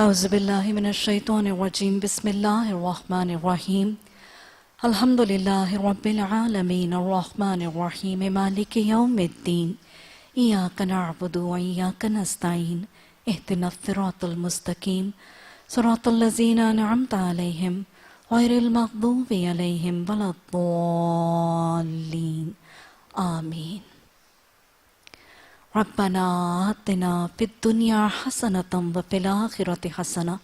اعوذ باللہ من الشیطان الرجیم بسم اللہ الرحمن الرحیم الحمد للہ رب العالمین الرحمن الرحیم مالک یوم الدین ایاک نعبد و ایاک نستعین اہدنا الصراط المستقیم صراط الذین انعمت علیہم غیر المغضوب علیہم ولا الضالین آمین۔ ربنا آتنا فی الدنیا حسنة وفی الآخرة حسنة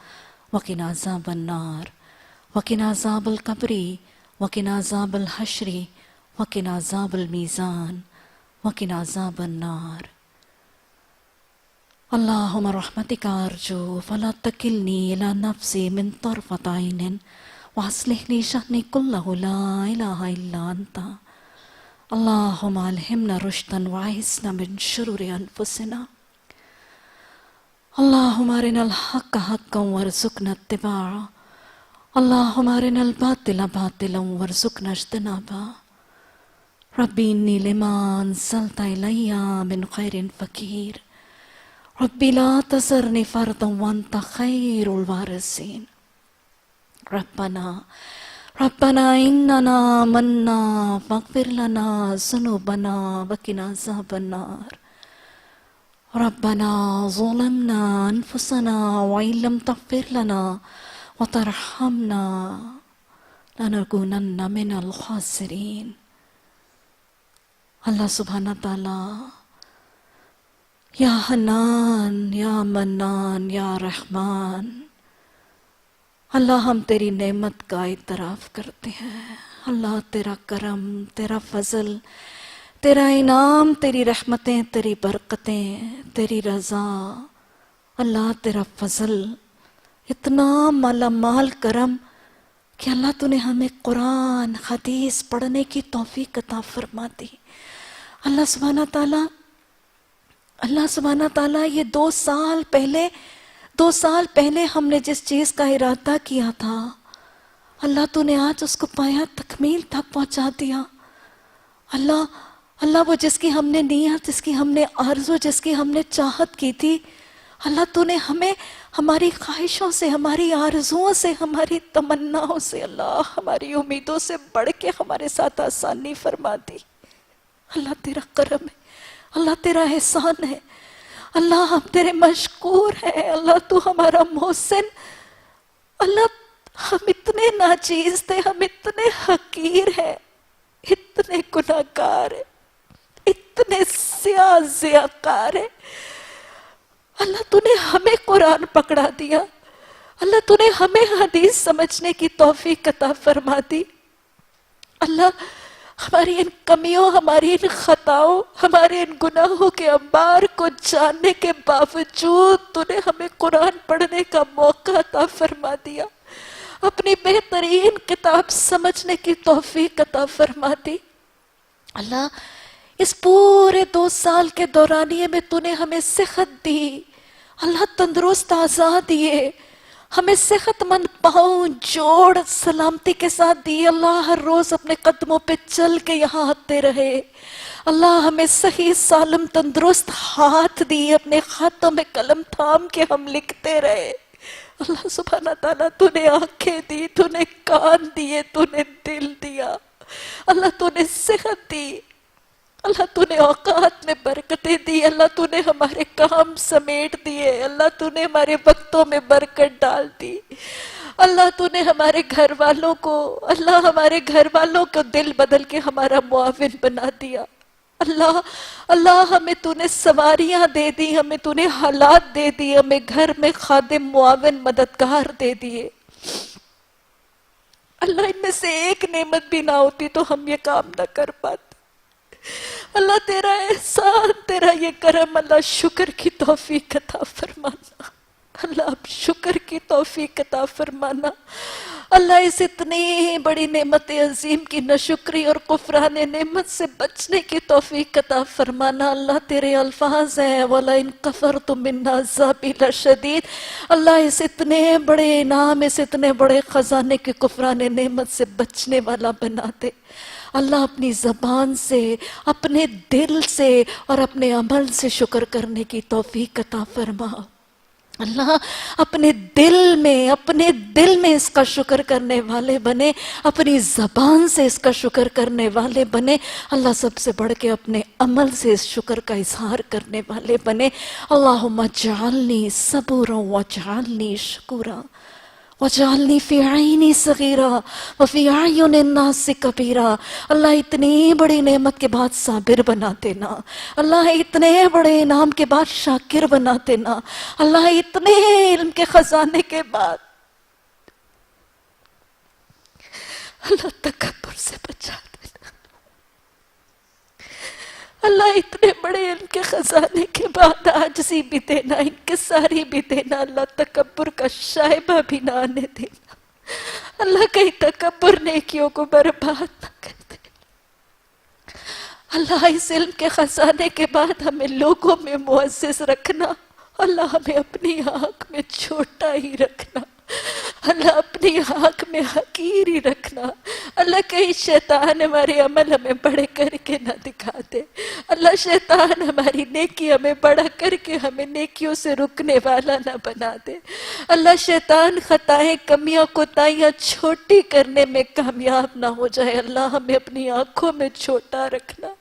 وقنا عذاب النار وقنا عذاب القبر وقنا عذاب الحشر وقنا عذاب الميزان وقنا عذاب النار۔ اللهم رحمتك أرجو فلا تكلني إلى نفسي من طرفة عين وأصلح لي شأني كله لا إله إلا أنت۔ اللهم ألهمنا رشدا وأعصمنا من شرور أنفسنا۔ اللهم أرنا الحق حقا وارزقنا اتباعه، اللهم أرنا الباطل باطلا وارزقنا اجتنابه۔ ربي إني لما أنزلت إلي من خير فقير، ربي لا تذرني فردا وأنت خير الوارثين۔ ربنا إننا آمنا فاغفر لنا ذنوبنا وقنا عذاب النار۔ ربنا ظلمنا أنفسنا وإن لم تغفر لنا وترحمنا لنكونن من الخاسرين۔ اللہ سبحانہ تعالیٰ یا حنان یا منان یا رحمان، اللہ ہم تیری نعمت کا اعتراف کرتے ہیں۔ اللہ تیرا کرم، تیرا فضل، تیرا انعام، تیری رحمتیں، تیری برکتیں، تیری رضا، اللہ تیرا فضل اتنا مالا مال کرم کہ اللہ تو نے ہمیں قرآن حدیث پڑھنے کی توفیق عطا فرما دی۔ اللہ سبحانہ تعالیٰ یہ 2 سال پہلے ہم نے جس چیز کا ارادہ کیا تھا، اللہ تو نے آج اس کو پایا تکمیل تک پہنچا دیا۔ اللہ وہ جس کی ہم نے نیت، جس کی ہم نے آرزو، جس کی ہم نے چاہت کی تھی، اللہ تو نے ہمیں ہماری خواہشوں سے، ہماری آرزوؤں سے، ہماری تمناؤں سے، اللہ ہماری امیدوں سے بڑھ کے ہمارے ساتھ آسانی فرما دی۔ اللہ تیرا کرم ہے، اللہ تیرا احسان ہے، اللہ ہم تیرے مشکور ہیں۔ اللہ تو ہمارا محسن، اللہ ہم اتنے ناچیز تھے، ہم اتنے حقیر ہیں، اتنے گناہگار ہیں، اتنے ضیاءکار ہیں۔ اللہ تو نے ہمیں قرآن پکڑا دیا، اللہ تو نے ہمیں حدیث سمجھنے کی توفیق عطا فرما دی۔ اللہ ہماری ان کمیوں، ہماری ان خطاؤں، ہمارے ان گناہوں کے انبار کو جاننے کے باوجود تو نے ہمیں قرآن پڑھنے کا موقع عطا فرما دیا، اپنی بہترین کتاب سمجھنے کی توفیق عطا فرما دی۔ اللہ اس پورے 2 سال کے دورانیے میں تو نے ہمیں صحت دی، اللہ تندرست اعضاء دیے، ہمیں صحت مند پاؤں جوڑ سلامتی کے ساتھ دی۔ اللہ ہر روز اپنے قدموں پہ چل کے یہاں آتے رہے۔ اللہ ہمیں صحیح سالم تندرست ہاتھ دی، اپنے ہاتھوں میں قلم تھام کے ہم لکھتے رہے۔ اللہ سبحانہ تعالیٰ تو نے آنکھیں دی، تو نے کان دیے، تو نے دل دیا، اللہ تو نے صحت دی، اللہ تو نے اوقات میں برکتیں دی، اللہ تو نے ہمارے کام سمیٹ دیے، اللہ تو نے ہمارے وقتوں میں برکت ڈال دی۔ اللہ تو نے ہمارے گھر والوں کو، اللہ ہمارے گھر والوں کو دل بدل کے ہمارا معاون بنا دیا۔ اللہ ہمیں تو نے سواریاں دے دی، ہمیں تو نے حالات دے دی، ہمیں گھر میں خادم، معاون، مددگار دے دیے۔ اللہ ان میں سے ایک نعمت بھی نہ ہوتی تو ہم یہ کام نہ کر پاتے۔ اللہ تیرا احسان، تیرا یہ کرم، اللہ شکر کی توفیق عطا فرمانا، اللہ اب شکر کی توفیق عطا فرمانا۔ اللہ اس اتنی بڑی نعمت عظیم کی ناشکری اور کفران نعمت سے بچنے کی توفیق عطا فرمانا۔ اللہ تیرے الفاظ ہیں وَلَئِن كَفَرْتُم مِّنْ عَذَابِي لَشَدِيدٌ۔ اللہ اس اتنے بڑے انعام، اس اتنے بڑے خزانے کے کفران نعمت سے بچنے والا بنا دے۔ اللہ اپنی زبان سے، اپنے دل سے اور اپنے عمل سے شکر کرنے کی توفیق عطا فرما۔ اللہ اپنے دل میں اس کا شکر کرنے والے بنے، اپنی زبان سے اس کا شکر کرنے والے بنے، اللہ سب سے بڑھ کے اپنے عمل سے اس شکر کا اظہار کرنے والے بنے۔ اللہم اجعلنی صبورا واجعلنی شکورا وَجَعَلْنِي فِي عَيْنِي صَغِيرًا وَفِي أَعْيُنِ النَّاسِ كَبِيرًا۔ اللہ اتنی بڑی نعمت کے بعد صابر بنا دینا، اللہ اتنے بڑے انعام کے بعد شاکر بنا دینا، اللہ اتنے علم کے خزانے کے بعد اللہ تکبر سے بچا دینا، اللہ اتنے بڑے علم کے خزانے کے بعد عاجزی بھی دینا، انکساری بھی دینا، اللہ تکبر کا شائبہ بھی نہ آنے دینا، اللہ کہیں تکبر نیکیوں کو برباد نہ کر دے۔ اللہ اس علم کے خزانے کے بعد ہمیں لوگوں میں معزز رکھنا، اللہ ہمیں اپنی آنکھ میں چھوٹا ہی رکھنا، اللہ اپنی آنکھ میں حقیر ہی رکھنا، اللہ کہیں شیطان ہمارے عمل ہمیں بڑے کر کے نہ دکھا دے، اللہ شیطان ہماری نیکی ہمیں بڑا کر کے ہمیں نیکیوں سے رکنے والا نہ بنا دے، اللہ شیطان خطائیں کمیاں کوتاہیاں چھوٹی کرنے میں کامیاب نہ ہو جائے، اللہ ہمیں اپنی آنکھوں میں چھوٹا رکھنا،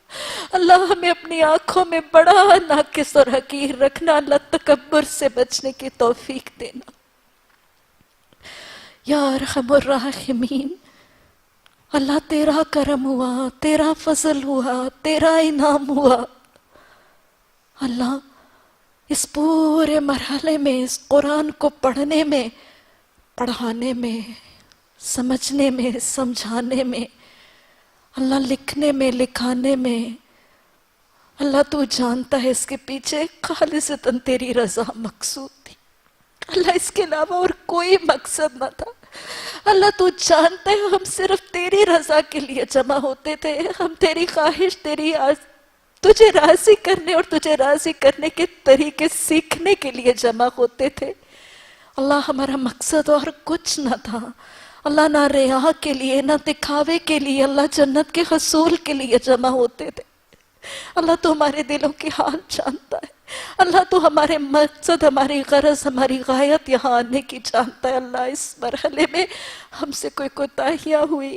اللہ ہمیں اپنی آنکھوں میں بڑا ناقص اور حقیر رکھنا، اللہ تکبر سے بچنے کی توفیق دینا۔ یا ارحم الراحمین، اللہ تیرا کرم ہوا، تیرا فضل ہوا، تیرا انعام ہوا، اللہ اس پورے مرحلے میں اس قرآن کو پڑھنے میں، پڑھانے میں، سمجھنے میں، سمجھانے میں، اللہ لکھنے میں، لکھانے میں، اللہ تو جانتا ہے اس کے پیچھے خالصتاً تیری رضا مقصود تھی، اللہ اس کے علاوہ اور کوئی مقصد نہ تھا، اللہ تو جانتا ہے ہم صرف تیری رضا کے لیے جمع ہوتے تھے، ہم تیری خواہش، تجھے راضی کرنے اور تجھے راضی کرنے کے طریقے سیکھنے کے لیے جمع ہوتے تھے، اللہ ہمارا مقصد اور کچھ نہ تھا، اللہ نہ ریا کے لیے نہ دکھاوے کے لیے، اللہ جنت کے حصول کے لیے جمع ہوتے تھے، اللہ تو ہمارے دلوں کی حال جانتا ہے، اللہ تو ہمارے مقصد، ہماری غرض، ہماری غایت یہاں آنے کی جانتا ہے، اللہ اس مرحلے میں ہم سے کوئی کوتاہیاں ہوئی،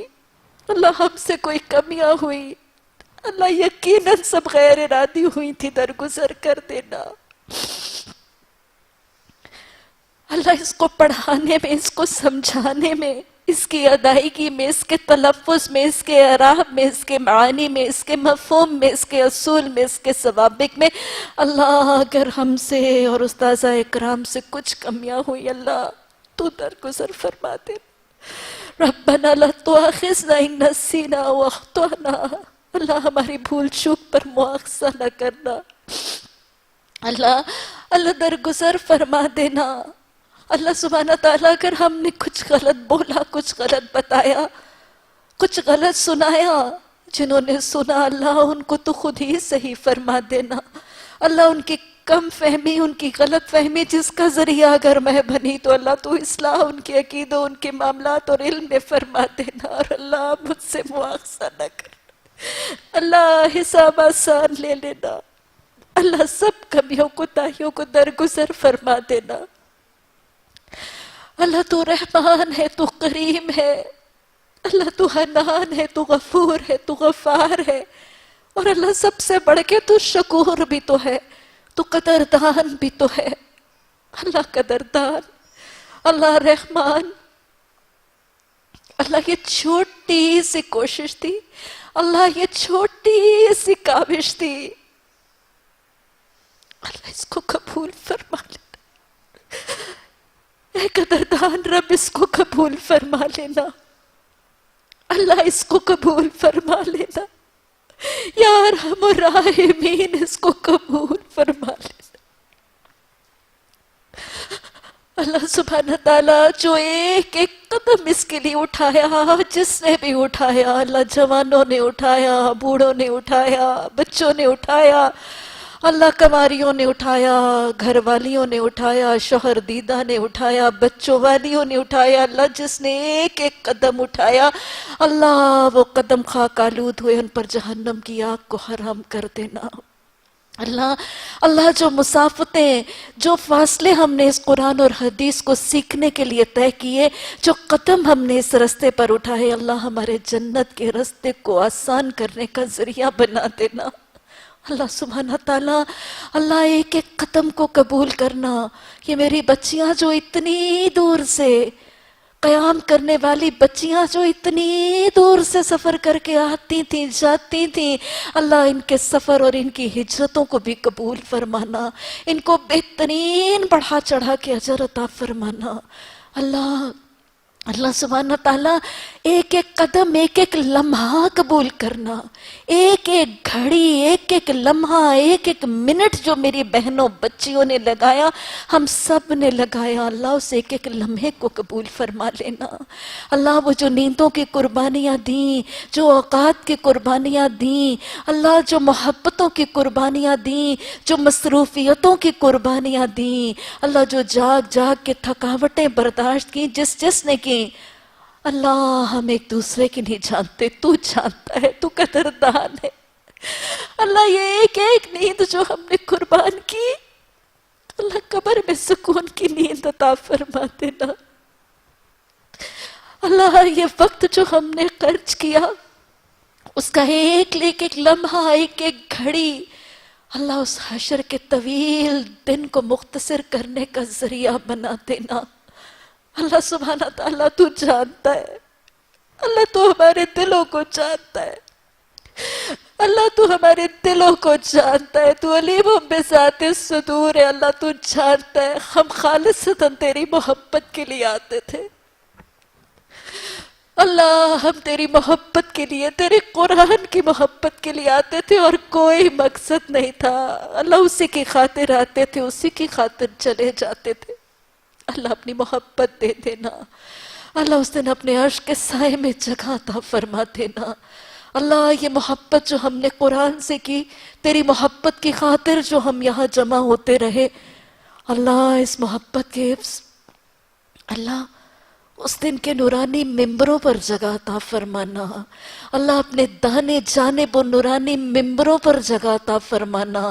اللہ ہم سے کوئی کمیاں ہوئی، اللہ یقیناً سب غیر ارادی ہوئی تھی، درگزر کر دینا، اللہ اس کو پڑھانے میں، اس کو سمجھانے میں، اس کی ادائیگی میں، اس کے تلفظ میں، اس کے اعراب میں، اس کے معانی میں، اس کے مفہوم میں، اس کے اصول میں، اس کے ضوابط میں، اللہ اگر ہم سے اور استاذہ اکرام سے کچھ کمیاں ہوئی، اللہ تو درگزر فرما دے، ربنا لا تؤاخذنا ان نسینا واخطأنا، اللہ ہماری بھول چوک پر مؤاخذہ نہ کرنا، اللہ درگزر فرما دینا، اللہ سبحانہ تعالیٰ اگر ہم نے کچھ غلط بولا، کچھ غلط بتایا، کچھ غلط سنایا، جنہوں نے سنا اللہ ان کو تو خود ہی صحیح فرما دینا، اللہ ان کی کم فہمی، ان کی غلط فہمی جس کا ذریعہ اگر میں بنی تو اللہ تو اصلاح ان کے عقیدوں، ان کے معاملات اور علم میں فرما دینا، اور اللہ مجھ سے مواخذہ نہ کرنا، اللہ حساب آسان لے لینا، اللہ سب کمیوں کوتاہیوں کو درگزر فرما دینا، اللہ تو رحمان ہے، تو کریم ہے، اللہ تو حنان ہے، تو غفور ہے، تو غفار ہے، اور اللہ سب سے بڑھ کے تو شکور بھی تو ہے، تو قدردان بھی تو ہے، اللہ قدردان، اللہ رحمان، اللہ یہ چھوٹی سی کوشش تھی، اللہ یہ چھوٹی سی کاوش تھی، اللہ اس کو قبول فرما لینا، اے قدردان رب اس کو قبول فرما لینا، اللہ اس کو قبول فرما لینا، یا ارحم الراحمین اس کو قبول فرما لینا، اللہ سبحانہ تعالیٰ جو ایک ایک قدم اس کے لیے اٹھایا، جس نے بھی اٹھایا، اللہ جوانوں نے اٹھایا، بوڑھوں نے اٹھایا، بچوں نے اٹھایا، اللہ کماریوں نے اٹھایا، گھر والیوں نے اٹھایا، شوہر دیدہ نے اٹھایا، بچوں والیوں نے اٹھایا، اللہ جس نے ایک ایک قدم اٹھایا، اللہ وہ قدم خاک آلود ہوئے ان پر جہنم کی آگ کو حرام کر دینا، اللہ اللہ جو مسافتیں، جو فاصلے ہم نے اس قرآن اور حدیث کو سیکھنے کے لیے طے کیے، جو قدم ہم نے اس رستے پر اٹھائے، اللہ ہمارے جنت کے رستے کو آسان کرنے کا ذریعہ بنا دینا۔ اللہ سبحانہ تعالیٰ، اللہ ایک ایک قدم کو قبول کرنا۔ یہ میری بچیاں جو اتنی دور سے، قیام کرنے والی بچیاں جو اتنی دور سے سفر کر کے آتی تھیں، جاتی تھیں، اللہ ان کے سفر اور ان کی ہجرتوں کو بھی قبول فرمانا، ان کو بہترین بڑھا چڑھا کے اجر عطا فرمانا۔ اللہ اللہ سبحانہ تعالیٰ ایک ایک قدم، ایک ایک لمحہ قبول کرنا، ایک ایک گھڑی، ایک ایک لمحہ، ایک ایک منٹ جو میری بہنوں بچیوں نے لگایا، ہم سب نے لگایا، اللہ اس ایک ایک لمحے کو قبول فرما لینا۔ اللہ وہ جو نیندوں کی قربانیاں دیں، جو اوقات کی قربانیاں دیں، اللہ جو محبتوں کی قربانیاں دیں، جو مصروفیتوں کی قربانیاں دیں، اللہ جو جاگ جاگ کے تھکاوٹیں برداشت کی، جس نے کی، اللہ ہم ایک دوسرے کی نہیں جانتے، تو جانتا ہے، تو قدردان ہے۔ اللہ یہ ایک ایک نیند جو ہم نے قربان کی، اللہ قبر میں سکون کی نیند عطا فرما دینا۔ اللہ یہ وقت جو ہم نے خرچ کیا، اس کا ایک ایک لمحہ، ایک ایک گھڑی، اللہ اس حشر کے طویل دن کو مختصر کرنے کا ذریعہ بنا دینا۔ اللہ سبحانہ تعالیٰ تو جانتا ہے، اللہ تو ہمارے دلوں کو جانتا ہے، اللہ تو ہمارے دلوں کو جانتا ہے، تو علیم بذات الصدور ہے۔ اللہ تو جانتا ہے ہم خالصتاً تیری محبت کے لیے آتے تھے، اللہ ہم تیری محبت کے لیے، تیرے قرآن کی محبت کے لیے آتے تھے، اور کوئی مقصد نہیں تھا۔ اللہ اسی کی خاطر آتے تھے، اسی کی خاطر چلے جاتے تھے۔ اللہ اپنی محبت دے دینا، اللہ اس دن اپنے عرش کے سائے میں جگہ عطا فرما دینا۔ اللہ یہ محبت جو ہم نے قرآن سے کی، تیری محبت کی خاطر جو ہم یہاں جمع ہوتے رہے، اللہ اس محبت کے اللہ اس دن کے نورانی ممبروں پر جگہ عطا فرمانا، اللہ اپنے دانے جانب و نورانی ممبروں پر جگہ عطا فرمانا،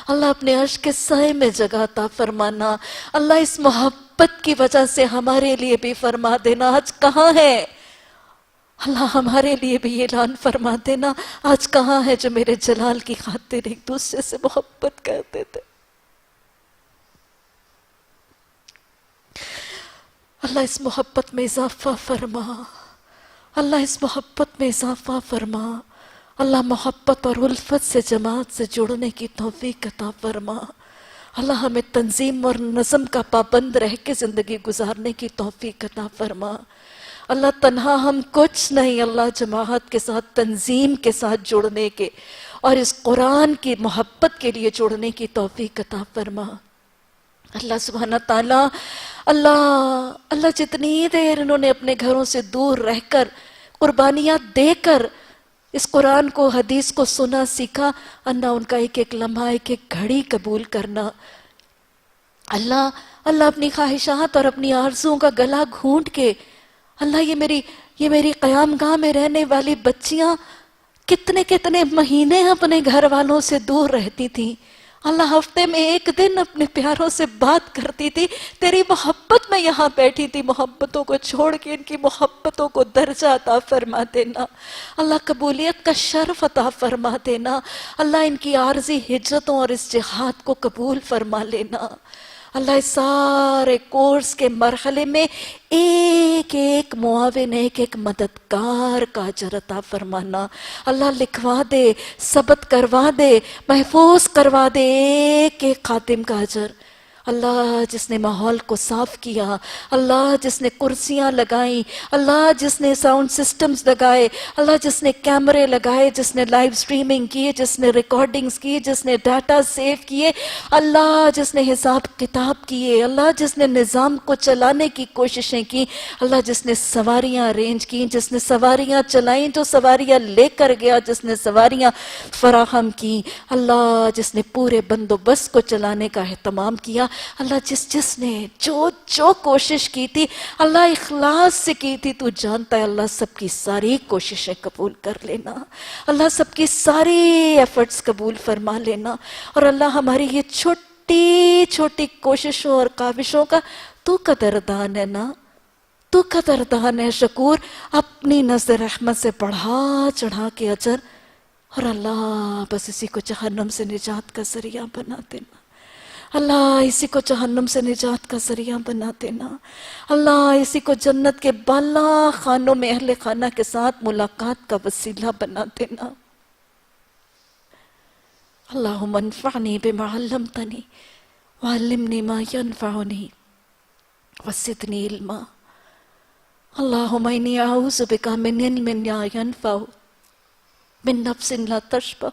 اللہ اپنے عرش کے سائے میں جگہ عطا فرمانا۔ اللہ اس محبت کی وجہ سے ہمارے لیے بھی فرما دینا، آج کہاں ہے؟ اللہ ہمارے لیے بھی اعلان فرما دینا، آج کہاں ہے جو میرے جلال کی خاطر ایک دوسرے سے محبت کرتے تھے؟ اللہ اس محبت میں اضافہ فرما، اللہ اس محبت میں اضافہ فرما، اللہ محبت اور الفت سے جماعت سے جڑنے کی توفیق عطا فرما، اللہ ہمیں تنظیم اور نظم کا پابند رہ کے زندگی گزارنے کی توفیق عطا فرما۔ اللہ تنہا ہم کچھ نہیں، اللہ جماعت کے ساتھ، تنظیم کے ساتھ جڑنے کے اور اس قرآن کی محبت کے لیے جڑنے کی توفیق عطا فرما۔ اللہ سبحانہ تعالیٰ، اللہ جتنی دیر انہوں نے اپنے گھروں سے دور رہ کر قربانیاں دے کر اس قرآن کو، حدیث کو سنا سیکھا، اللہ ان کا ایک ایک لمحہ، ایک ایک گھڑی قبول کرنا۔ اللہ اپنی خواہشات اور اپنی آرزوؤں کا گلا گھونٹ کے، اللہ یہ میری قیام گاہ میں رہنے والی بچیاں کتنے مہینے اپنے گھر والوں سے دور رہتی تھیں، اللہ ہفتے میں ایک دن اپنے پیاروں سے بات کرتی تھی، تیری محبت میں یہاں بیٹھی تھی، محبتوں کو چھوڑ کے ان کی محبتوں کو درجہ عطا فرما دینا، اللہ قبولیت کا شرف عطا فرما دینا، اللہ ان کی عارضی ہجرتوں اور اس جہاد کو قبول فرما لینا۔ اللہ اس سارے کورس کے مرحلے میں ایک ایک معاون، ایک ایک مددگار کا اجر عطا فرمانا، اللہ لکھوا دے، ثبت کروا دے، محفوظ کروا دے ایک ایک خادم کا اجر۔ اللہ جس نے ماحول کو صاف کیا، اللہ جس نے کرسیاں لگائیں، اللہ جس نے ساؤنڈ سسٹمز لگائے، اللہ جس نے کیمرے لگائے، جس نے لائیو سٹریمنگ کی، جس نے ریکارڈنگز کی، جس نے ڈاٹا سیو کیے، اللہ جس نے حساب کتاب کیے، اللہ جس نے نظام کو چلانے کی کوششیں کی، اللہ جس نے سواریاں ارینج کی، جس نے سواریاں چلائیں، جو سواریاں لے کر گیا، جس نے سواریاں فراہم کی، اللہ جس نے پورے بندوبست کو چلانے کا اہتمام کیا، اللہ جس نے جو کوشش کی تھی اللہ اخلاص سے کی تھی، تو جانتا ہے اللہ سب کی ساری کوششیں قبول کر لینا، اللہ سب کی ساری ایفرٹس قبول فرما لینا، اور اللہ ہماری یہ چھوٹی چھوٹی کوششوں اور کاوشوں کا تو قدردان ہے نا، تو قدردان ہے شکور، اپنی نظر رحمت سے بڑھا چڑھا کے اجر، اور اللہ بس اسی کو جہنم سے نجات کا ذریعہ بنا دینا، اللہ اسی کو جہنم سے نجات کا ذریعہ بنا دینا، اللہ اسی کو جنت کے بالا خانوں میں اہل خانہ کے ساتھ ملاقات کا وسیلہ بنا دینا۔ اللہم انفعنی بما علمتنی وعلمنی ما ینفعنی وزدنی علما۔ اللہم انی اعوذ بک من علم لا ینفع، من نفس لا تشبع،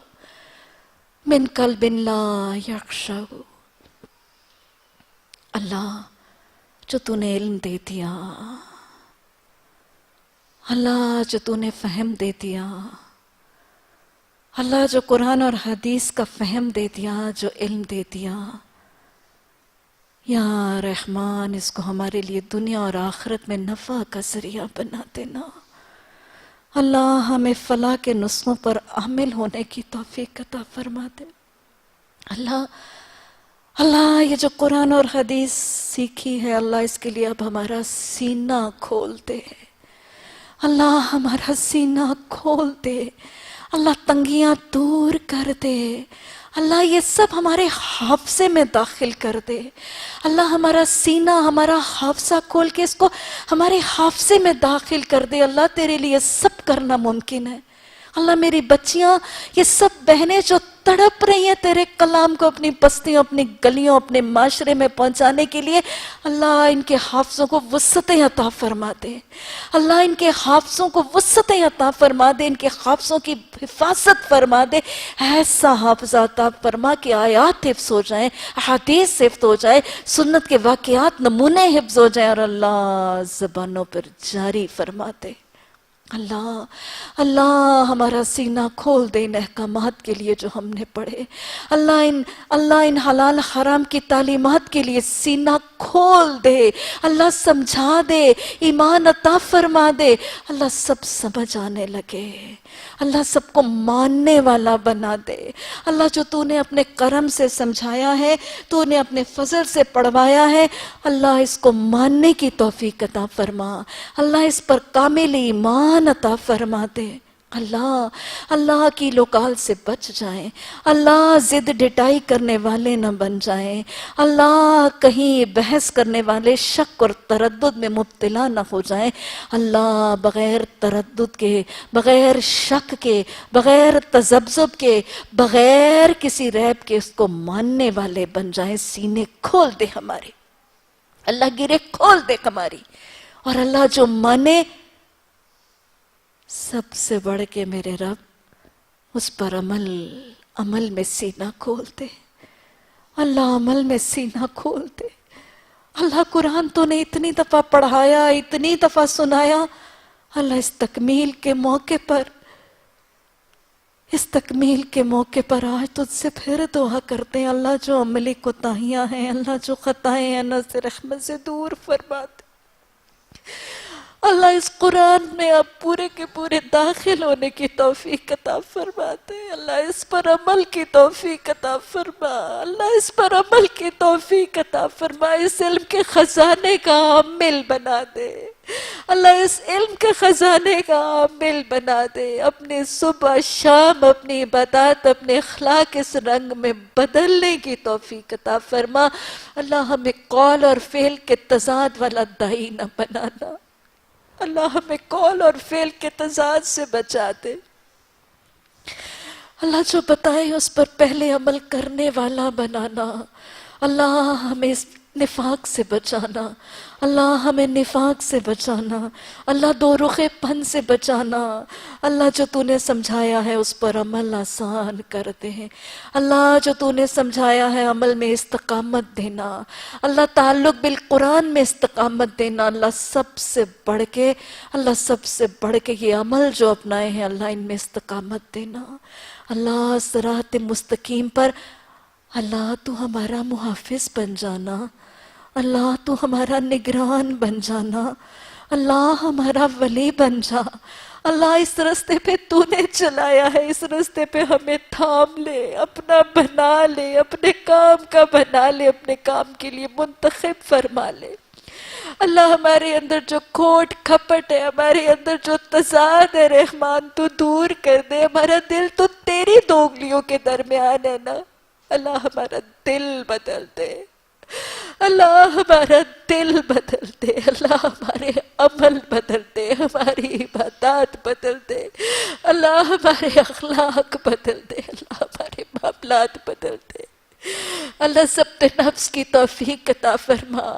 من قلب لا یخشع۔ اللہ جو تو نے علم دے دیا، اللہ جو تو نے فہم دے دیا، اللہ جو قرآن اور حدیث کا فہم دے دیا، جو علم دے دیا، یا رحمان اس کو ہمارے لیے دنیا اور آخرت میں نفع کا ذریعہ بنا دینا۔ اللہ ہمیں فلاح کے نسخوں پر عامل ہونے کی توفیق عطا فرما دے۔ اللہ یہ جو قرآن اور حدیث سیکھی ہے اللہ اس کے لیے اب ہمارا سینہ کھول دے، اللہ ہمارا سینہ کھول دے، اللہ تنگیاں دور کر دے، اللہ یہ سب ہمارے حافظے میں داخل کر دے، اللہ ہمارا سینہ ہمارا حافظہ کھول کے اس کو ہمارے حافظے میں داخل کر دے۔ اللہ تیرے لیے سب کرنا ممکن ہے۔ اللہ میری بچیاں یہ سب بہنیں جو تڑپ رہی ہیں تیرے کلام کو اپنی بستیوں، اپنی گلیوں، اپنے معاشرے میں پہنچانے کے لیے، اللہ ان کے حافظوں کو وسعتیں عطا فرما دے، اللہ ان کے حافظوں کو وسعتیں عطا فرما دے، ان کے حافظوں کی حفاظت فرما دے، ایسا حافظہ عطا فرما کہ آیات حفظ ہو جائیں، احادیث حفظ ہو جائے، سنت کے واقعات نمونے حفظ ہو جائیں، اور اللہ زبانوں پر جاری فرما دے۔ اللہ ہمارا سینہ کھول دے ان احکامات کے لیے جو ہم نے پڑھے، اللہ ان حلال حرام کی تعلیمات کے لیے سینہ کھول دے، اللہ سمجھا دے، ایمان عطا فرما دے، اللہ سب سمجھ آنے لگے، اللہ سب کو ماننے والا بنا دے۔ اللہ جو تو نے اپنے کرم سے سمجھایا ہے، تو نے اپنے فضل سے پڑھوایا ہے، اللہ اس کو ماننے کی توفیق عطا فرما، اللہ اس پر کامل ایمان عطا فرما دے۔ اللہ کی لوکال سے بچ جائیں، اللہ ضد ڈٹائی کرنے والے نہ بن جائیں، اللہ کہیں بحث کرنے والے شک اور تردد میں مبتلا نہ ہو جائیں، اللہ بغیر تردد کے، بغیر شک کے، بغیر تذبذب کے، بغیر کسی ریب کے اس کو ماننے والے بن جائیں۔ سینے کھول دے ہمارے، اللہ گرے کھول دے ہماری، اور اللہ جو مانے سب سے بڑھ کے میرے رب اس پر عمل میں سینہ کھول دے، اللہ عمل میں سینہ کھول دے۔ اللہ قرآن تو نے اتنی دفعہ پڑھایا، اتنی دفعہ سنایا، اللہ اس تکمیل کے موقع پر آج تجھ سے پھر دعا کرتے ہیں، اللہ جو عملی کوتاہیاں ہیں، اللہ جو خطائیں ہیں، نظر رحمت سے دور فرما دے۔ اللہ اس قرآن میں اب پورے کے پورے داخل ہونے کی توفیق عطا فرما دے، اللہ اس پر عمل کی توفیق عطا فرما، اللہ اس پر عمل کی توفیق عطا فرما، اس علم کے خزانے کا عامل بنا دے، اللہ اس علم کے خزانے کا عامل بنا دے، اپنے صبح شام اپنی عبادات اپنے اخلاق اس رنگ میں بدلنے کی توفیق عطا فرما، اللہ ہمیں قول اور فعل کے تضاد والا دائی نہ بنانا، اللہ ہمیں قول اور فعل کے تضاد سے بچا دے، اللہ جو بتائے اس پر پہلے عمل کرنے والا بنانا، اللہ ہمیں اس نفاق سے بچانا، اللہ ہمیں نفاق سے بچانا، اللہ دو رخے پن سے بچانا، اللہ جو تو نے سمجھایا ہے اس پر عمل آسان کر دے، اللہ جو تو نے سمجھایا ہے عمل میں استقامت دینا، اللہ تعلق بالقرآن میں استقامت دینا، اللہ سب سے بڑھ کے یہ عمل جو اپنائے ہیں اللہ ان میں استقامت دینا، اللہ صراط مستقیم پر اللہ تو ہمارا محافظ بن جانا، اللہ تو ہمارا نگران بن جانا، اللہ ہمارا ولی بن جا۔ اللہ اس راستے پہ تو نے چلایا ہے، اس راستے پہ ہمیں تھام لے، اپنا بنا لے، اپنے کام کا بنا لے، اپنے کام کے لیے منتخب فرما لے۔ اللہ ہمارے اندر جو کھوٹ کھپٹ ہے، ہمارے اندر جو تضاد ہے رحمان تو دور کر دے۔ ہمارا دل تو تیری دو انگلیوں کے درمیان ہے نا، اللہ ہمارا دل بدل دے، اللہ ہمارا دل بدل دے، اللہ ہمارے عمل بدل دے، ہماری عبادات بدل دے، اللہ ہمارے اخلاق بدل دے، اللہ ہمارے معاملات بدل دے۔ اللہ ضبط نفس کی توفیق عطا فرما،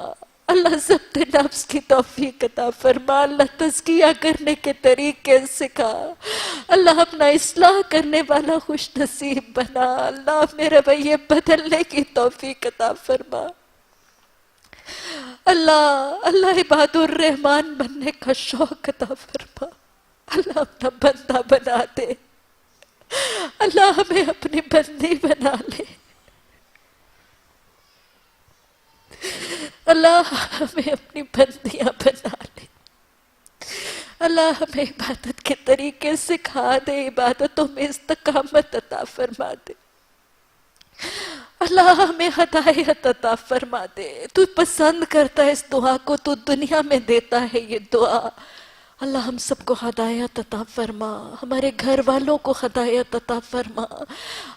اللہ ضبط نفس کی توفیق عطا فرما، اللہ تزکیہ کرنے کے طریقے سکھا، اللہ اپنا اصلاح کرنے والا خوش نصیب بنا، اللہ اپنے رویے بدلنے کی توفیق عطا فرما۔ اللہ عباد الرحمن بننے کا شوق عطا فرما، اللہ اپنا بندہ بنا دے، اللہ ہمیں اپنی بندی بنا لے، اللہ ہمیں اپنی بندیاں بنا لے، اللہ ہمیں عبادت کے طریقے سکھا دے، عبادتوں میں استقامت عطا فرما دے، اللہ ہمیں ہدایت عطا فرما دے۔ تو پسند کرتا ہے اس دعا کو، تو دنیا میں دیتا ہے یہ دعا۔ اللہ ہم سب کو ہدایت عطا فرما، ہمارے گھر والوں کو ہدایت عطا فرما،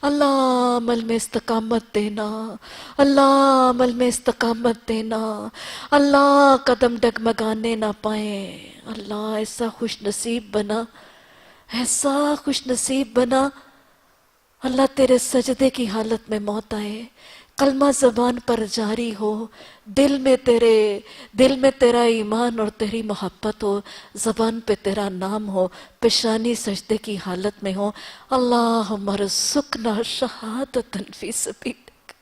اللہ عمل میں استقامت دینا، اللہ عمل میں استقامت دینا، اللہ قدم ڈگمگانے نہ پائیں، اللہ ایسا خوش نصیب بنا، ایسا خوش نصیب بنا، اللہ تیرے سجدے کی حالت میں موت آئے، کلمہ زبان پر جاری ہو، دل میں تیرا ایمان اور تیری محبت ہو، زبان پہ تیرا نام ہو، پیشانی سجدے کی حالت میں ہو۔ اللہم ارزقنا شہادۃ فی سبیلک،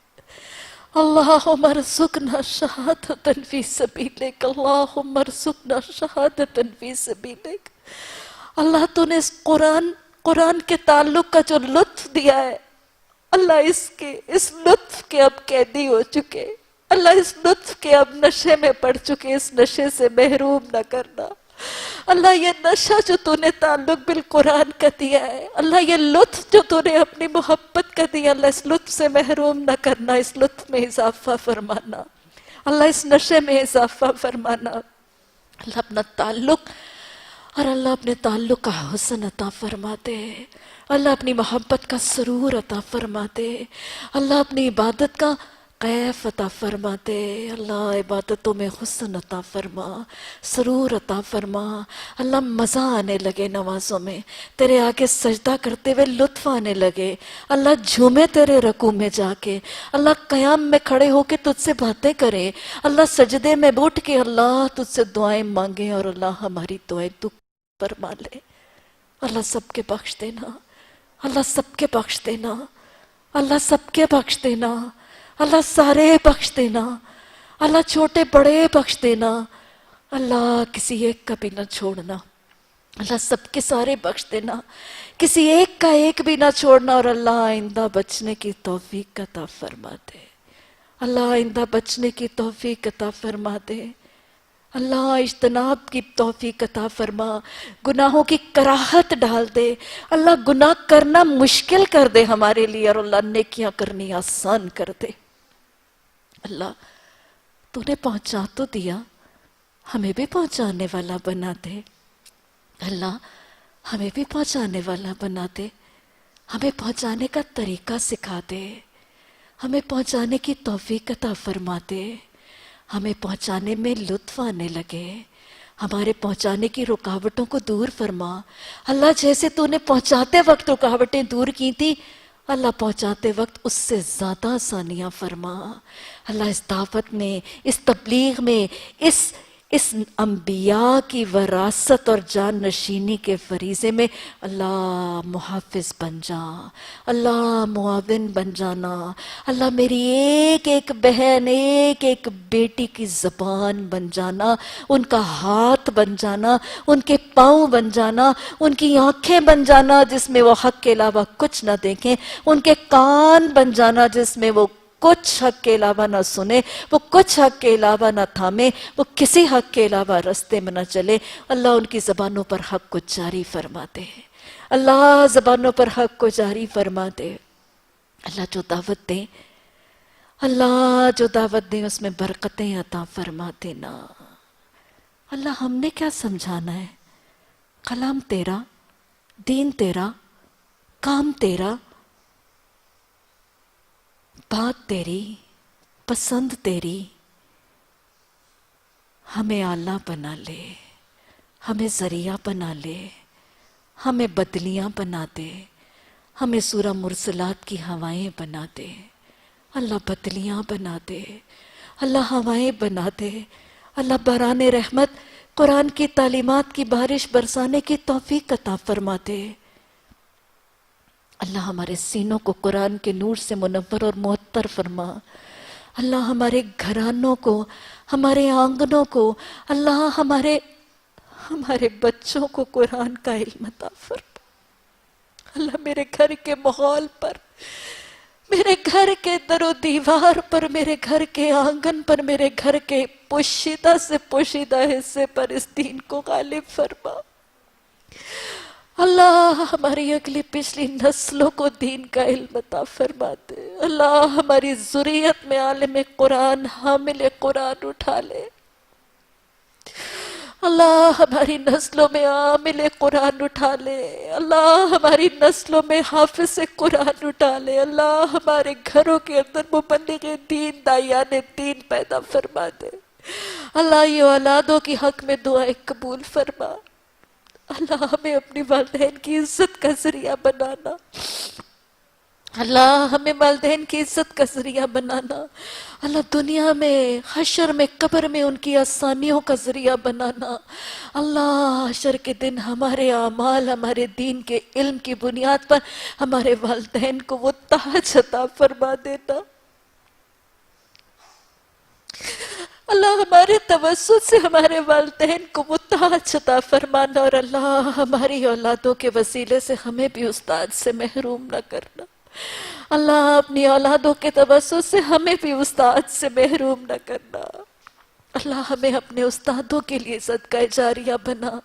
اللہم ارزقنا شہادۃ فی سبیلک، اللہم ارزقنا شہادۃ فی سبیلک۔ اللہ تو نے اس قرآن کے تعلق کا جو لطف دیا ہے، اللہ اس لطف کے اب قیدی ہو چکے، اللہ اس لطف کے اب نشے میں پڑ چکے، اس نشے سے محروم نہ کرنا۔ اللہ یہ نشہ جو تو نے تعلق بالقرآن کا دیا ہے، اللہ یہ لطف جو تو نے اپنی محبت کا دیا، اللہ اس لطف سے محروم نہ کرنا، اس لطف میں اضافہ فرمانا، اللہ اس نشے میں اضافہ فرمانا، اللہ اپنا تعلق اور اللہ اپنے تعلق کا حسن عطا فرما دے، اللہ اپنی محبت کا سرور عطا فرما دے، اللہ اپنی عبادت کا کیف عطا فرما دے، اللہ عبادتوں میں حسن عطا فرما، سرور عطا فرما، اللہ مزہ آنے لگے نمازوں میں، تیرے آگے سجدہ کرتے ہوئے لطف آنے لگے، اللہ جھومے تیرے رکوع میں جا کے، اللہ قیام میں کھڑے ہو کے تجھ سے باتیں کریں، اللہ سجدے میں اٹھ کے اللہ تجھ سے دعائیں مانگیں، اور اللہ ہماری دعائیں تو فرما لے۔ اللہ سب کے بخش دینا، اللہ سب کے بخش دینا، اللہ سب کے بخش دینا، اللہ سارے بخش دینا، اللہ چھوٹے بڑے بخش دینا، اللہ کسی ایک کا بھی نہ چھوڑنا، اللہ سب کے سارے بخش دینا، کسی ایک کا ایک بھی نہ چھوڑنا، اور اللہ آئندہ بچنے کی توفیق عطا فرما دے، اللہ آئندہ بچنے کی توفیق عطا فرما دے، اللہ اجتناب کی توفیق عطا فرما، گناہوں کی کراہت ڈال دے، اللہ گناہ کرنا مشکل کر دے ہمارے لیے، اور اللہ نیکیاں کرنی آسان کر دے۔ اللہ تو نے پہنچا تو دیا، ہمیں بھی پہنچانے والا بنا دے، اللہ ہمیں بھی پہنچانے والا بنا دے، ہمیں پہنچانے کا طریقہ سکھا دے، ہمیں پہنچانے کی توفیق عطا فرما دے، ہمیں پہنچانے میں لطف آنے لگے، ہمارے پہنچانے کی رکاوٹوں کو دور فرما۔ اللہ جیسے تو نے پہنچاتے وقت رکاوٹیں دور کی تھی، اللہ پہنچاتے وقت اس سے زیادہ آسانیاں فرما۔ اللہ اس دعوت میں، اس تبلیغ میں، اس اس انبیاء کی وراثت اور جان نشینی کے فریضے میں اللہ محافظ بن جا، اللہ معاون بن جانا، اللہ میری ایک ایک بہن، ایک ایک بیٹی کی زبان بن جانا، ان کا ہاتھ بن جانا، ان کے پاؤں بن جانا، ان کی آنکھیں بن جانا جس میں وہ حق کے علاوہ کچھ نہ دیکھیں، ان کے کان بن جانا جس میں وہ کچھ حق کے علاوہ نہ سنے، وہ کچھ حق کے علاوہ نہ تھامے، وہ کسی حق کے علاوہ رستے میں نہ چلے۔ اللہ ان کی زبانوں پر حق کو جاری فرما دے، اللہ زبانوں پر حق کو جاری فرما دے۔ اللہ جو دعوت دے، اللہ جو دعوت دے اس میں برکتیں عطا فرما دینا۔ اللہ ہم نے کیا سمجھانا ہے؟ کلام تیرا، دین تیرا، کام تیرا، بات تیری، پسند تیری۔ ہمیں آلہ بنا لے، ہمیں ذریعہ بنا لے، ہمیں بدلیاں بنا دے، ہمیں سورہ مرسلات کی ہوائیں بنا دے۔ اللہ بدلیاں بنا دے، اللہ ہوائیں بنا دے، اللہ باران رحمت، قرآن کی تعلیمات کی بارش برسانے کی توفیق عطا فرما دے۔ اللہ ہمارے سینوں کو قرآن کے نور سے منور اور معطر فرما۔ اللہ ہمارے گھرانوں کو، ہمارے آنگنوں کو، اللہ ہمارے بچوں کو قرآن کا علم عطا فرما۔ اللہ میرے گھر کے ماحول پر، میرے گھر کے در و دیوار پر، میرے گھر کے آنگن پر، میرے گھر کے پوشیدہ سے پوشیدہ حصے پر اس دین کو غالب فرما۔ اللہ ہماری اگلی پچھلی نسلوں کو دین کا علم عطا فرما دے۔ اللہ ہماری ذریت میں عالم قرآن، حامل قرآن اٹھا لے۔ اللہ ہماری نسلوں میں عامل قرآن اٹھا لے۔ اللہ ہماری نسلوں میں حافظ قرآن اٹھا لے۔ اللہ ہمارے گھروں کے اندر مبلغ دین، داعیان دین پیدا فرما دے۔ اللہ یہ اولادوں کی حق میں دعائیں قبول فرما۔ اللہ ہمیں اپنی والدین کی عزت کا ذریعہ بنانا، اللہ ہمیں والدین کی عزت کا ذریعہ بنانا، اللہ دنیا میں، حشر میں، قبر میں ان کی آسانیوں کا ذریعہ بنانا۔ اللہ حشر کے دن ہمارے اعمال، ہمارے دین کے علم کی بنیاد پر ہمارے والدین کو وہ تاج عطا فرما دینا۔ اللہ ہمارے توسط سے ہمارے والدین کو وہ تاج عطا فرمانا، اور اللہ ہماری اولادوں کے وسیلے سے ہمیں بھی استاد سے محروم نہ کرنا۔ اللہ اپنی اولادوں کے توسط سے ہمیں بھی استاد سے محروم نہ کرنا۔ اللہ ہمیں اپنے استادوں کے لیے صدقہ جاریہ بنا۔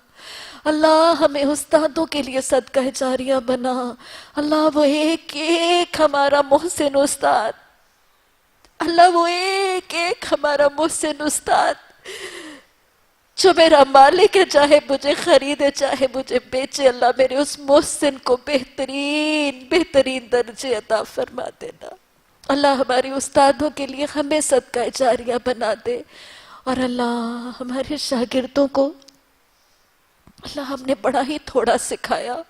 اللہ ہمیں استادوں کے لیے صدقہ جاریہ بنا۔ اللہ وہ ایک ایک ہمارا محسن استاد، اللہ وہ ایک ایک ہمارا محسن استاد جو میرا مالک ہے، چاہے مجھے خریدے چاہے مجھے بیچے، اللہ میرے اس محسن کو بہترین درجے عطا فرما دینا۔ اللہ ہماری استادوں کے لیے ہمیں صدقہ جاریہ بنا دے، اور اللہ ہمارے شاگردوں کو، اللہ ہم نے بڑا ہی تھوڑا سکھایا،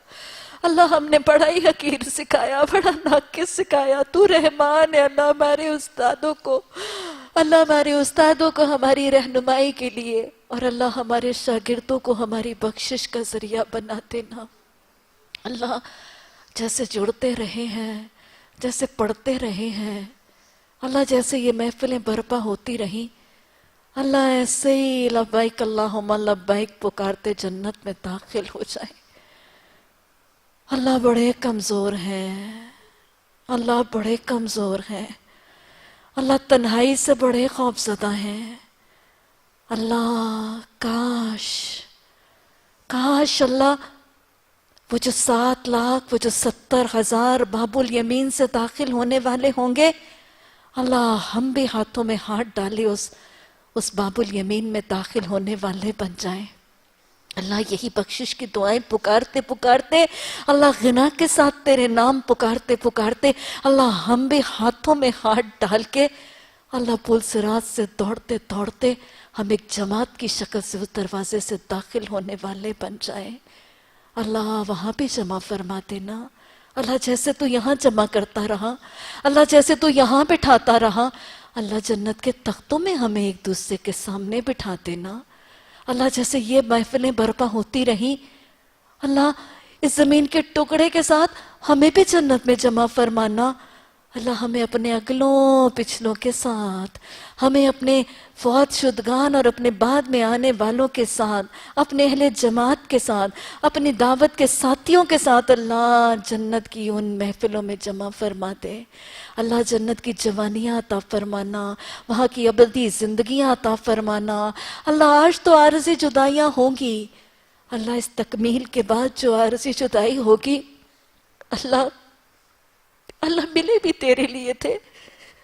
اللہ ہم نے بڑا ہی حقیر سکھایا، بڑا ناقص سکھایا۔ تو رحمان ہے اللہ ہمارے استادوں کو، اللہ ہمارے استادوں کو ہماری رہنمائی کے لیے، اور اللہ ہمارے شاگردوں کو ہماری بخشش کا ذریعہ بنا دینا۔ اللہ جیسے جڑتے رہے ہیں، جیسے پڑھتے رہے ہیں، اللہ جیسے یہ محفلیں برپا ہوتی رہیں، اللہ ایسے ہی لبیک اللہم لبیک پکارتے جنت میں داخل ہو جائیں۔ اللہ بڑے کمزور ہیں، اللہ بڑے کمزور ہیں، اللہ تنہائی سے بڑے خوفزدہ ہیں۔ اللہ کاش اللہ وہ جو 7 لاکھ، وہ جو 70,000 باب الیمین سے داخل ہونے والے ہوں گے، اللہ ہم بھی ہاتھوں میں ہاتھ ڈالے اس باب الیمین میں داخل ہونے والے بن جائیں۔ اللہ یہی بخشش کی دعائیں پکارتے پکارتے، اللہ غنا کے ساتھ تیرے نام پکارتے پکارتے، اللہ ہم بھی ہاتھوں میں ہاتھ ڈال کے، اللہ پل صراط سے دوڑتے دوڑتے ہم ایک جماعت کی شکل سے اس دروازے سے داخل ہونے والے بن جائیں۔ اللہ وہاں بھی جمع فرما دینا۔ اللہ جیسے تو یہاں جمع کرتا رہا، اللہ جیسے تو یہاں بٹھاتا رہا، اللہ جنت کے تختوں میں ہمیں ایک دوسرے کے سامنے بٹھا دینا۔ اللہ جیسے یہ محفلیں برپا ہوتی رہیں، اللہ اس زمین کے ٹکڑے کے ساتھ ہمیں بھی جنت میں جمع فرمانا۔ اللہ ہمیں اپنے اگلوں پچھلوں کے ساتھ، ہمیں اپنے فوت شدگان اور اپنے بعد میں آنے والوں کے ساتھ، اپنے اہل جماعت کے ساتھ، اپنی دعوت کے ساتھیوں کے ساتھ اللہ جنت کی ان محفلوں میں جمع فرما دے۔ اللہ جنت کی جوانیاں عطا فرمانا، وہاں کی ابدی زندگیاں عطا فرمانا۔ اللہ آج تو عارضی جدائیاں ہوں گی، اللہ اس تکمیل کے بعد جو عارضی جدائی ہوگی، اللہ ملے بھی تیرے لیے تھے،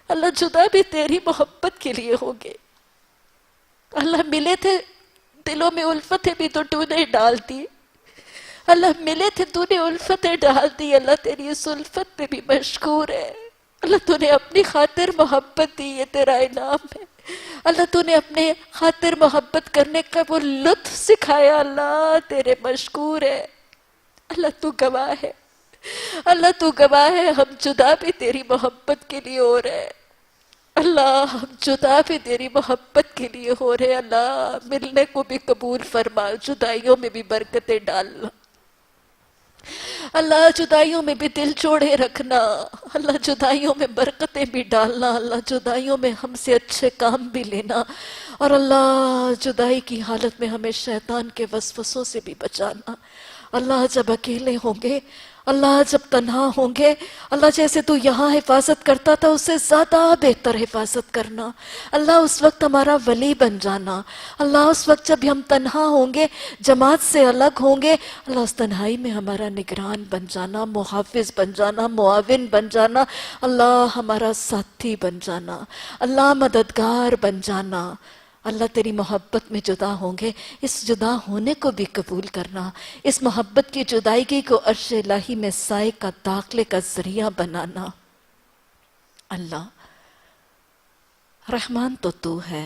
اللہ جدا بھی تیری محبت کے لیے ہوگے۔ اللہ ملے تھے، دلوں میں الفتیں بھی تو تو نے ڈال دی، اللہ ملے تھے تو نے الفتیں ڈال دی، اللہ تیری اس الفت پہ بھی مشکور ہے۔ اللہ تو نے اپنی خاطر محبت دی، یہ تیرا انعام ہے۔ اللہ تو نے اپنے خاطر محبت کرنے کا وہ لطف سکھایا، اللہ تیرے مشکور ہے۔ اللہ تو گواہ ہے، اللہ تو گواہ ہے، ہم جدا بھی تیری محبت کے لیے ہو رہے ہیں۔ اللہ ہم جدا بھی تیری محبت کے لیے ہو رہے ہیں۔ اللہ ملنے کو بھی قبول فرما، جدائیوں میں بھی برکتیں ڈالنا۔ اللہ جدائیوں میں بھی دل جوڑے رکھنا، اللہ جدائیوں میں برکتیں بھی ڈالنا، اللہ جدائیوں میں ہم سے اچھے کام بھی لینا، اور اللہ جدائی کی حالت میں ہمیں شیطان کے وسوسوں سے بھی بچانا۔ اللہ جب اکیلے ہوں گے، اللہ جب تنہا ہوں گے، اللہ جیسے تو یہاں حفاظت کرتا تھا اس سے زیادہ بہتر حفاظت کرنا۔ اللہ اس وقت ہمارا ولی بن جانا، اللہ اس وقت جب ہم تنہا ہوں گے، جماعت سے الگ ہوں گے، اللہ اس تنہائی میں ہمارا نگران بن جانا، محافظ بن جانا، معاون بن جانا، اللہ ہمارا ساتھی بن جانا، اللہ مددگار بن جانا۔ اللہ تیری محبت میں جدا ہوں گے، اس جدا ہونے کو بھی قبول کرنا، اس محبت کی جدائیگی کو عرش الہی میں سائے کا داخلے کا ذریعہ بنانا۔ اللہ رحمان تو تو ہے،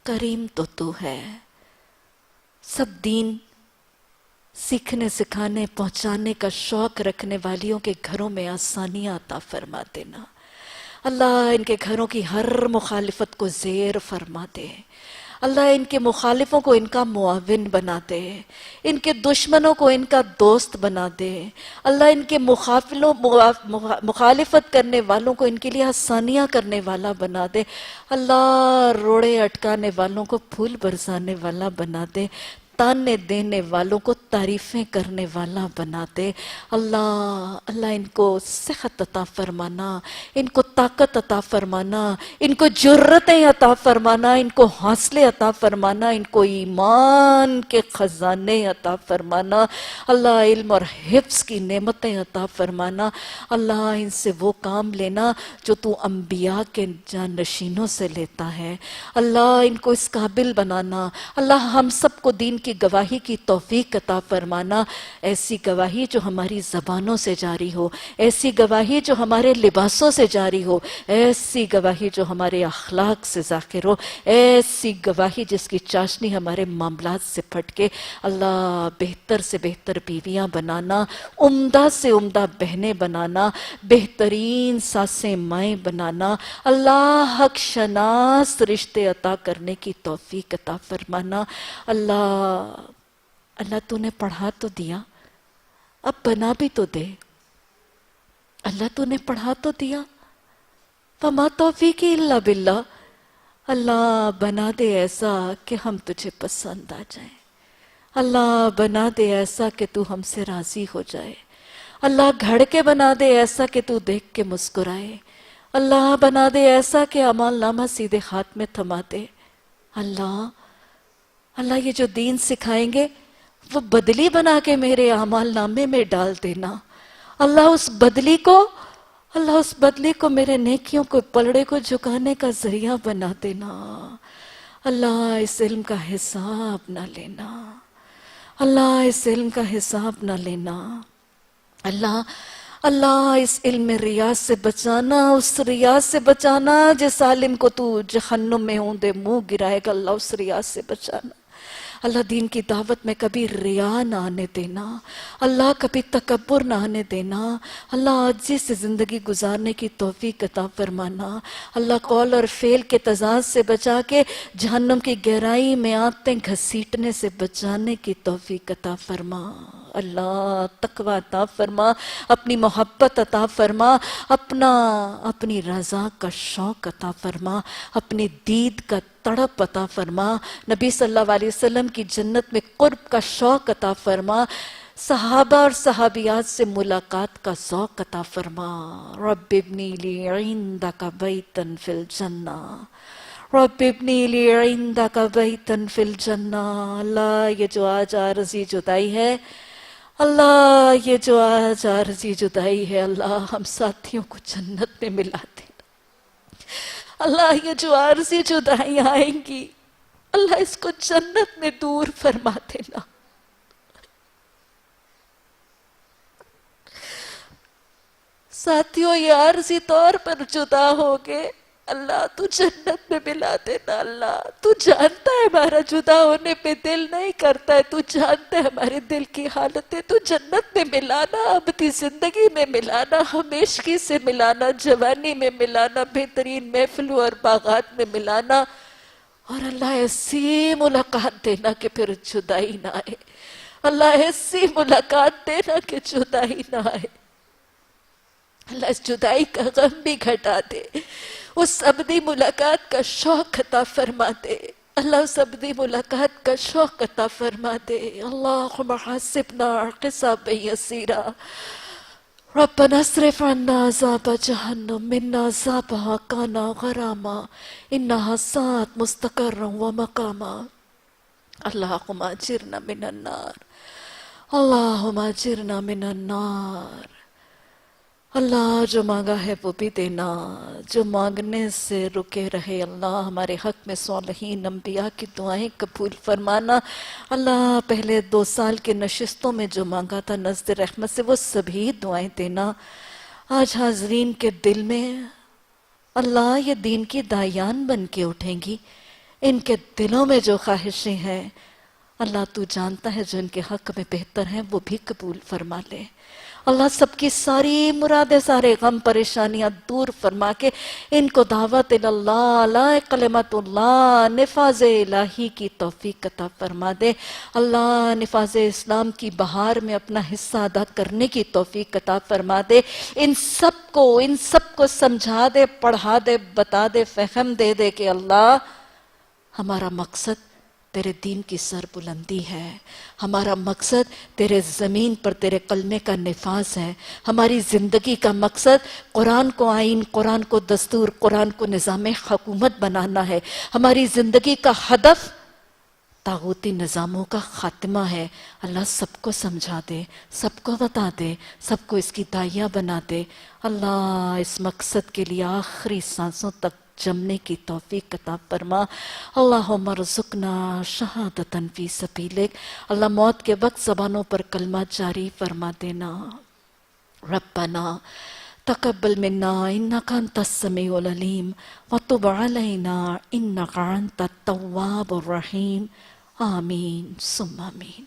کریم تو تو ہے، سب دین سیکھنے سکھانے پہنچانے کا شوق رکھنے والیوں کے گھروں میں آسانیاں عطا فرما دینا۔ اللہ ان کے گھروں کی ہر مخالفت کو زیر فرما دے، اللہ ان کے مخالفوں کو ان کا معاون بنا دے، ان کے دشمنوں کو ان کا دوست بنا دے، اللہ ان کے مخالفت کرنے والوں کو ان کے لیے آسانیاں کرنے والا بنا دے، اللہ روڑے اٹکانے والوں کو پھول برسانے والا بنا دے، تانے دینے والوں کو تعریفیں کرنے والا بنا دے۔ اللہ ان کو صحت عطا فرمانا، ان کو طاقت عطا فرمانا، ان کو جرتیں عطا فرمانا، ان کو حوصلے عطا فرمانا، ان کو ایمان کے خزانے عطا فرمانا، اللہ علم اور حفظ کی نعمتیں عطا فرمانا، اللہ ان سے وہ کام لینا جو تو انبیاء کے جانشینوں سے لیتا ہے، اللہ ان کو اس قابل بنانا، اللہ ہم سب کو دین کی گواہی کی توفیق عطا فرمانا، ایسی گواہی جو ہماری زبانوں سے جاری ہو، ایسی گواہی جو ہمارے لباسوں سے جاری ہو، ایسی گواہی جو ہمارے اخلاق سے ظاہر ہو، ایسی گواہی جس کی چاشنی ہمارے معاملات سے پھٹکے، اللہ بہتر سے بہتر بیویاں بنانا، عمدہ سے عمدہ بہنیں بنانا، بہترین ساسیں مائیں بنانا، اللہ حق شناس رشتے عطا کرنے کی توفیق عطا فرمانا۔ اللہ تو نے پڑھا تو دیا، اب بنا بھی تو دے، اللہ تو نے پڑھا تو دیا، فما توفیقی الا باللہ، اللہ بنا دے ایسا کہ ہم تجھے پسند آ جائیں، اللہ بنا دے ایسا کہ تو ہم سے راضی ہو جائے، اللہ گھڑ کے بنا دے ایسا کہ تو دیکھ کے مسکرائے، اللہ بنا دے ایسا کہ اعمال نامہ سیدھے ہاتھ میں تھما دے۔ اللہ یہ جو دین سکھائیں گے وہ بدلی بنا کے میرے اعمال نامے میں ڈال دینا، اللہ اس بدلی کو میرے نیکیوں کو پلڑے کو جھکانے کا ذریعہ بنا دینا، اللہ اس علم کا حساب نہ لینا، اللہ اس علم کا حساب نہ لینا، اللہ اس علم میں ریاض سے بچانا، اس ریاض سے بچانا جس عالم کو تو جہنم میں اوندے منہ گرائے گا، اللہ اس ریاض سے بچانا، اللہ دین کی دعوت میں کبھی ریا نہ آنے دینا، اللہ کبھی تکبر نہ آنے دینا، اللہ عاجزی سے زندگی گزارنے کی توفیق عطا فرمانا، اللہ قول اور فعل کے تضاد سے بچا کے جہنم کی گہرائی میں آنتیں گھسیٹنے سے بچانے کی توفیق عطا فرما، اللہ تقوی عطا فرما، اپنی محبت عطا فرما، اپنی رضا کا شوق عطا فرما، اپنی دید کا تڑپ عطا فرما، نبی صلی اللہ علیہ وسلم کی جنت میں قرب کا شوق عطا فرما، صحابہ اور صحابیات سے ملاقات کا ذوق عطا فرما۔ رب ابنی لی عندک بیتا فی الجنہ، رب ابنی لی عندک بیتا فی الجنہ۔ اللہ یہ جو آج عارضی جدائی ہے، اللہ یہ جو آج عارضی جدائی ہے، اللہ ہم ساتھیوں کو جنت میں ملا دینا۔ اللہ یہ جو عارضی جدائیاں آئیں گی، اللہ اس کو جنت میں دور فرما دینا۔ ساتھیوں یہ عارضی طور پر جدا ہو گئے، اللہ تو جنت میں ملا دینا۔ اللہ تو جانتا ہے ہمارا جدا ہونے پہ دل نہیں کرتا ہے، تو جانتا ہے ہمارے دل کی حالت ہے، تو جنت میں ملانا، ابدی زندگی میں ملانا، ہمیشگی سے ملانا، جوانی میں ملانا، بہترین محفلوں اور باغات میں ملانا، اور اللہ ایسی ملاقات دینا کہ پھر جدائی نہ آئے، اللہ ایسی ملاقات دینا کہ جدائی نہ آئے۔ اللہ اس جدائی کا غم بھی گھٹا دے، اس ابدی ملاقات کا شوق عطا فرما دے، اللہ اس ابدی ملاقات کا شوق عطا فرما دے۔ اللہم حاسبنا حسابا یسیرا، ربنا اصرف عنا عذاب جہنم ان عذابها کان غراما انہا ساءت مستقرا ومقاما۔ اللہم اجرنا من النار، اللہم اجرنا من النار۔ اللہ جو مانگا ہے وہ بھی دینا، جو مانگنے سے رکے رہے اللہ ہمارے حق میں صالحین انبیاء کی دعائیں قبول فرمانا۔ اللہ پہلے 2 سال کے نشستوں میں جو مانگا تھا نزد رحمت سے وہ سبھی دعائیں دینا۔ آج حاضرین کے دل میں اللہ یہ دین کی دایان بن کے اٹھیں گی، ان کے دلوں میں جو خواہشیں ہیں اللہ تو جانتا ہے، جو ان کے حق میں بہتر ہیں وہ بھی قبول فرما لے۔ اللہ سب کی ساری مرادیں، سارے غم پریشانیاں دور فرما کے ان کو دعوت اللہ، علی کلمت اللہ، نفاذ الہی کی توفیق عطا فرما دے۔ اللہ نفاذ اسلام کی بہار میں اپنا حصہ ادا کرنے کی توفیق عطا فرما دے۔ ان سب کو سمجھا دے، پڑھا دے، بتا دے، فہم دے دے کہ اللہ ہمارا مقصد تیرے دین کی سر بلندی ہے، ہمارا مقصد تیرے زمین پر تیرے کلمے کا نفاذ ہے، ہماری زندگی کا مقصد قرآن کو آئین، قرآن کو دستور، قرآن کو نظام حکومت بنانا ہے، ہماری زندگی کا ہدف طاغوتی نظاموں کا خاتمہ ہے۔ اللہ سب کو سمجھا دے، سب کو بتا دے، سب کو اس کی داعیہ بنا دے۔ اللہ اس مقصد کے لیے آخری سانسوں تک جمنے کی توفیق عطا فرما۔ اللہم ارزقنا شہادتا فی سبیلک، اللہ موت کے وقت زبانوں پر کلمہ جاری فرما دینا۔ ربنا تقبل منا انک انت السمیع العلیم وتب علینا انک انت التواب الرحیم، آمین ثم آمین۔